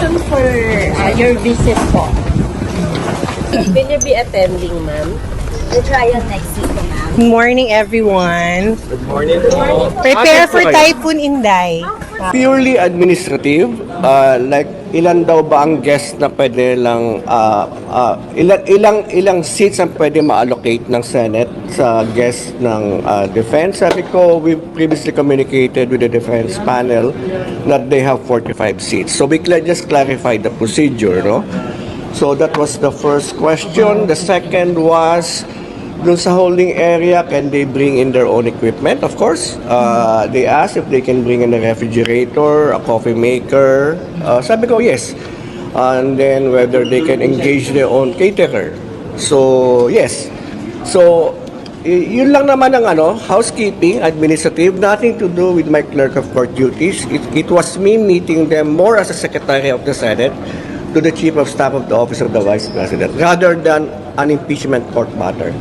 reason for your visit po? Will you be attending, ma'am? The trial next week, ma'am. Good morning, everyone. Good morning po. Prepare for Typhoon Inday. Purely administrative, like ilan daw ba ang guest na pwede lang, ilang seats ang pwede ma-allocate ng Senate sa guest ng defense. Sabi ko, we previously communicated with the defense panel that they have 45 seats. So we just clarified the procedure, no? So that was the first question. The second was, dun sa holding area, can they bring in their own equipment? Of course. They asked if they can bring in a refrigerator, a coffee maker. Sabi ko, yes. And then whether they can engage their own caterer. So, yes. So, yun lang naman ang housekeeping, administrative, nothing to do with my clerk of court duties. It was me meeting them more as a secretary of the Senate to the Chief of Staff of the Office of the Vice President, rather than an impeachment court matter.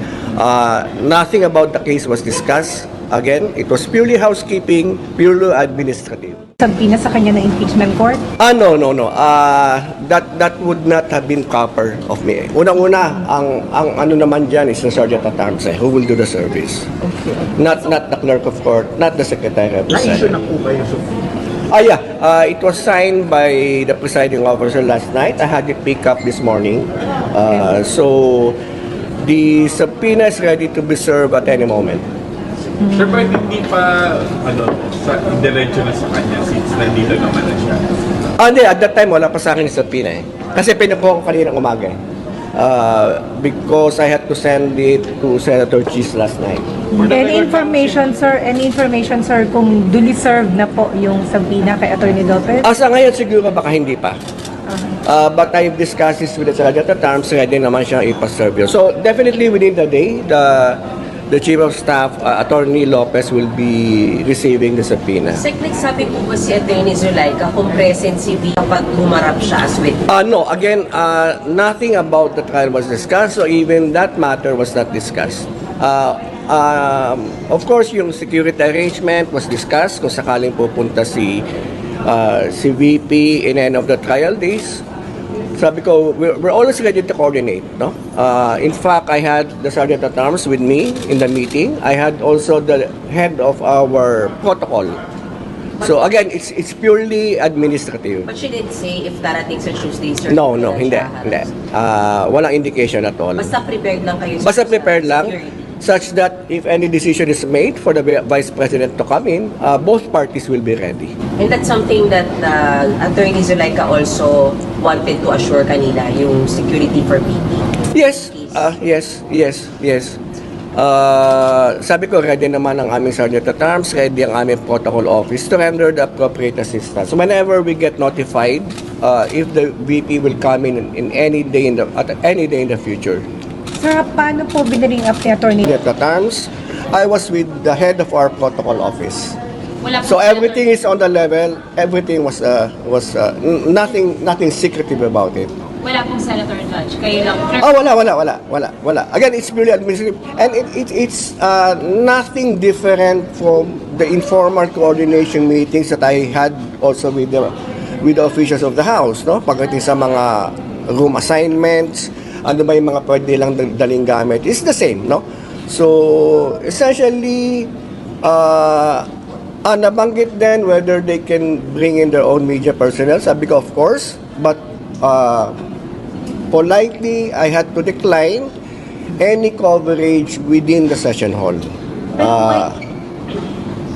Nothing about the case was discussed. Again, it was purely housekeeping, purely administrative. Sabi na sa kanya na impeachment court? No. That would not have been proper of me. Unang-una, ang ano naman dyan is the Sergeant at Arms who will do the service. Okay. Not the Clerk of Court, not the Secretary of the Senate. Na-issue na po kayo sa it was signed by the presiding officer last night. I had it pick up this morning. So, the subpoena is ready to be served at any moment. Sir, bakit hindi pa, diretso na sa kanya since nandito naman na siya? Hindi, at that time, wala pa sa akin yung subpoena eh. Kasi pinukuha ko kaninang umaga eh. Because I had to send it to Senator Cheese last night. Any information, sir, kung duly served na po yung subpoena kay Atty. Lopez? Sa ngayon, siguro baka hindi pa. But I've discussed this with the Sergeant at Arms, ready naman siya ipaserve. So, definitely within the day, the Chief of Staff, Atty. Lopez, will be receiving the subpoena. Secretary, sabi po ba si Atty. Zulaika kung present si V kapag humarap siya as witness? No, again, nothing about the trial was discussed, so even that matter was not discussed. Of course, yung security arrangement was discussed kung sakaling pupunta si VP in any of the trial days. Sabi ko, we're always ready to coordinate, no? In fact, I had the Sergeant at Arms with me in the meeting. I had also the head of our protocol. So again, it's purely administrative. But she didn't say if darating sa Tuesday, sir. No, hindi. Walang indication at all. Basta prepared lang kayo. Basta prepared lang, security. such that if any decision is made for the Vice President to come in, both parties will be ready. And that's something that Atty. Zulaika also wanted to assure kanila, yung security for VP. Yes. Sabi ko, ready naman ang aming Sergeant at Arms, ready ang aming protocol office to render the appropriate assistance. So whenever we get notified, if the VP will come in any day at any day in the future. Sir, paano po binaring up ni Atty. At times, I was with the head of our protocol office. So everything is on the level. Everything was nothing secretive about it. Wala pong Senator Judge. Kayo lang. Wala. Again, it's purely administrative, and it's nothing different from the informal coordination meetings that I had also with the officials of the House, no? Pagdating sa mga room assignments, ano ba yung mga pwede lang daling gamit, it's the same, no? So, essentially, nabanggit din whether they can bring in their own media personnel. Sabi ko, of course, but politely, I had to decline any coverage within the session hall.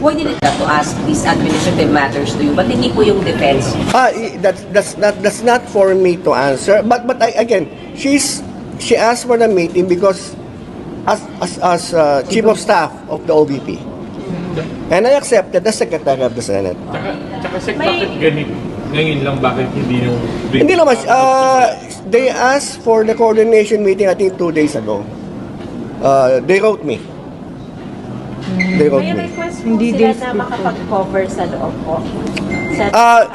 Why did it have to ask these administrative matters to you? But hindi po yung defense. That's not for me to answer. But again, she asked for the meeting because as Chief of Staff of the OVP, and I accepted as Secretary of the Senate. Tsaka bakit ngayon lang, bakit hindi yung... Hindi naman, they asked for the coordination meeting I think 2 days ago. They wrote me. May request po sila na makapag-cover sa loob po.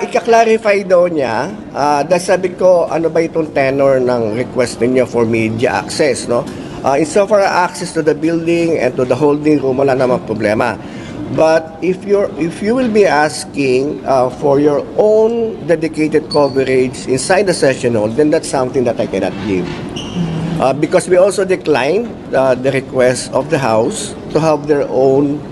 Ika-clarify daw niya, dahil sabi ko, ano ba itong tenor ng request niya for media access, no? Insofar access to the building and to the holding room, wala namang problema. But if you will be asking for your own dedicated coverage inside the session hall, then that's something that I cannot give. Because we also declined the request of the House to have their own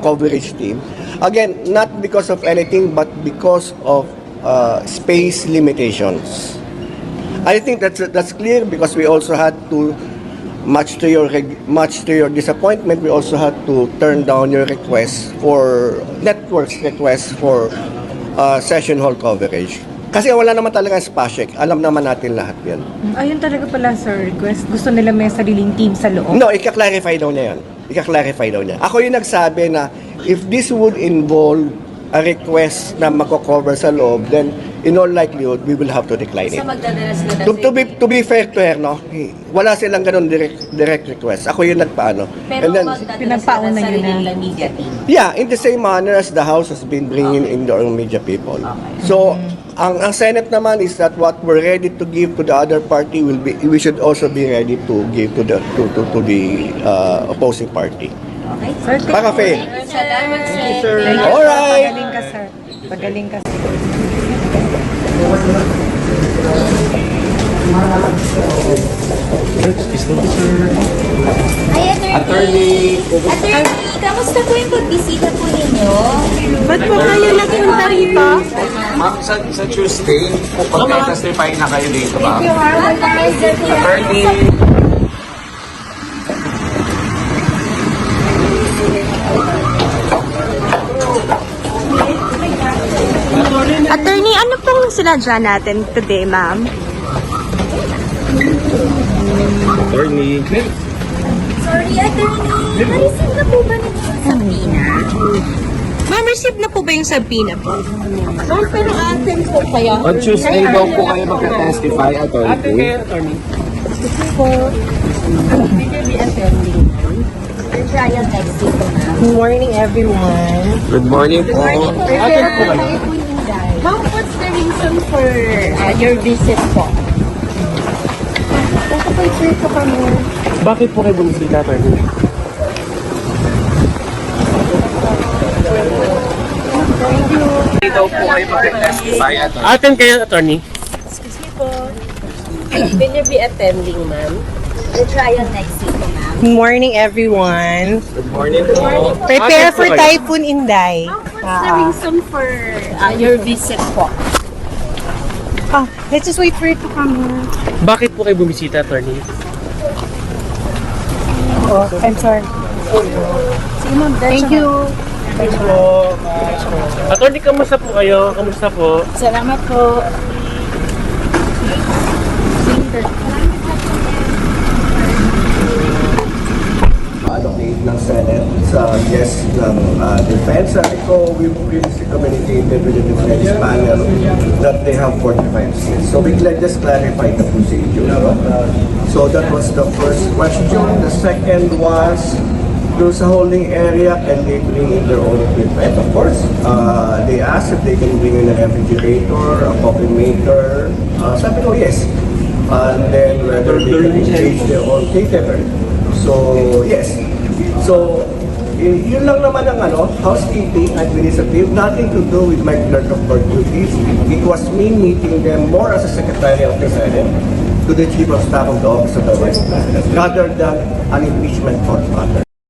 coverage team. Again, not because of anything, but because of space limitations. I think that's clear because we also had to, much to your disappointment, we also had to turn down your request for network's request for session hall coverage. Kasi wala naman talaga spacek. Alam naman natin lahat yan. Ayun talaga pala, sir, request. Gusto nila may sariling team sa loob. No, ika-clarify daw niya yan. Ika-clarify daw niya. Ako yung nagsabi na if this would involve a request na magko-cover sa loob, then in all likelihood, we will have to decline it. So magdadala sila To be fair to her, no, wala silang ganun direct request. Ako yung nagpaano. Pero And then, magdadala sila pinagpauna ng niyo sarili na. nilang media team. yeah, in the same manner as the House has been bringing in their own media people. So, ang Senate naman is that what we're ready to give to the other party we should also be ready to give to the opposing party. Okay? Sir, thank Para fair. Salamat, sir. Thank you. Alright. Pagaling ka, sir. Pagaling ka, sir. Ay, attorney. Attorney, kamusta po yung pagbisita po ninyo? Ba't po kayo nagpunta rito? Ma'am, sa Tuesday, pagka-testify na kayo dito, ma'am. Attorney. Attorney, Attorney, ano pong sinadya natin today, ma'am? Attorney. Sorry, attorney. Narisip na po ba ninyo yung sabina? Ma'am, receive na po ba yung subpoena po? Ma'am, pero atin po kayo. on Tuesday daw po kayo magka-testify, attorney. Your trial next week, ma'am. Good morning, everyone. Good morning po. Prepare po kayo po yung dahil. Ma'am, what's the reason for your visit po? Nakapag-swear ko kami. Bakit po kayo bumisita, attorney? Daw po kayo magka-testify, attorney. Atin kayo, attorney. Will you be attending, ma'am? The trial next week, ma'am. Good morning, everyone. Good morning po. Prepare Ate po for kayo. Typhoon Inday. What's the reason for your visit po? Let's just wait for it to come here. Bakit po kayo bumisita, attorney? I'm sorry. Thank you. Attorney, kamusta po kayo? Kamusta po? Salamat po. Allocate ng Senate sa guest ng defense. Sabi ko, we previously communicated with the defense panel that they have 45 seats. So we just clarify the procedure. So that was the first question. The second was, doon sa holding area, can they bring in their own equipment? Of course. They asked if they can bring in a refrigerator, a coffee maker. Sabi ko, yes. And then whether they can engage their own caterer. So, yes. So, yun lang naman ang housekeeping, administrative, nothing to do with my clerk of court duties. It was me meeting them more as a secretary of the Senate to the Chief of Staff of the Office of the Vice President, rather than an impeachment court matter.